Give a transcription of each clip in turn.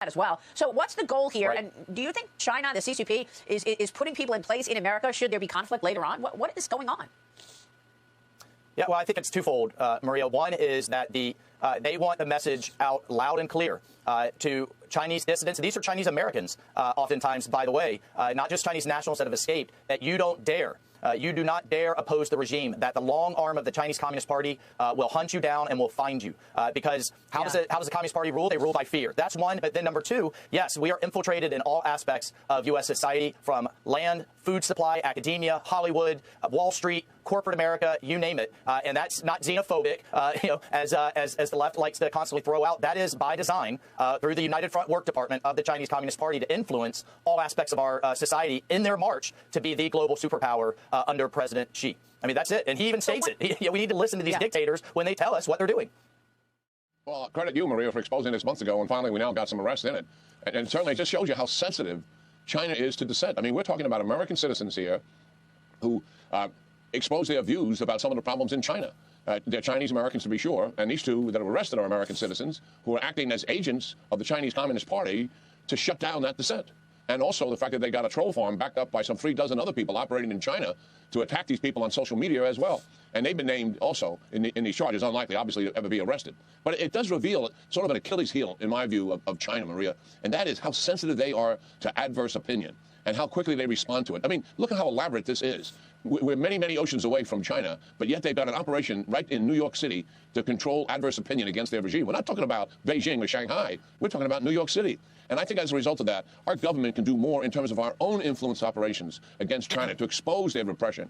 as well. So what's the goal here? Right. And do you think China, the CCP, is putting people in place in America should there be conflict later on? What is going on? Yeah, well, I think it's twofold, Maria. One is that they want the message out loud and clear to Chinese dissidents. These are Chinese Americans, oftentimes, by the way, not just Chinese nationals that have escaped, that you don't dare. You do not dare oppose the regime, that the long arm of the Chinese Communist Party will hunt you down and will find you. Because how does the Communist Party rule? They rule by fear. That's one. But then number two, yes, we are infiltrated in all aspects of U.S. society, from land, food supply, academia, Hollywood, Wall Street, corporate America, you name it. And that's not xenophobic, as the left likes to constantly throw out. That is by design through the United Front Work Department of the Chinese Communist Party to influence all aspects of our society in their march to be the global superpower under President Xi. I mean, that's it. And he even states it. We need to listen to these dictators when they tell us what they're doing. Well, credit you, Maria, for exposing this months ago, and finally we now got some arrests in it. And certainly it just shows you how sensitive China is to dissent. I mean, we're talking about American citizens here who expose their views about some of the problems in China. They're Chinese Americans, to be sure, and these two that have arrested are American citizens who are acting as agents of the Chinese Communist Party to shut down that dissent. And also the fact that they got a troll farm backed up by some 3 dozen other people operating in China to attack these people on social media as well. And they've been named also in these charges, unlikely, obviously, to ever be arrested. But it does reveal sort of an Achilles heel, in my view, of China, Maria, and that is how sensitive they are to adverse opinion and how quickly they respond to it. I mean, look at how elaborate this is. We're many, many oceans away from China, but yet they've got an operation right in New York City to control adverse opinion against their regime. We're not talking about Beijing or Shanghai. We're talking about New York City. And I think as a result of that, our government can do more in terms of our own influence operations against China, to expose their repression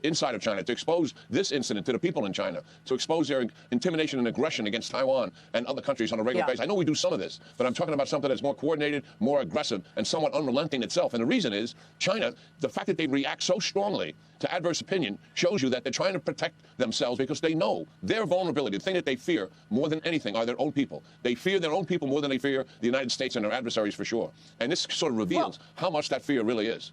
inside of China, to expose this incident to the people in China, to expose their intimidation and aggression against Taiwan and other countries on a regular basis. I know we do some of this, but I'm talking about something that's more coordinated, more aggressive, and somewhat unrelenting itself. And the reason is China, the fact that they react so strongly to adverse opinion shows you that they're trying to protect themselves because they know their vulnerability. The thing that they fear more than anything are their own people. They fear their own people more than they fear the United States and their adversaries, for sure. And this sort of reveals how much that fear really is.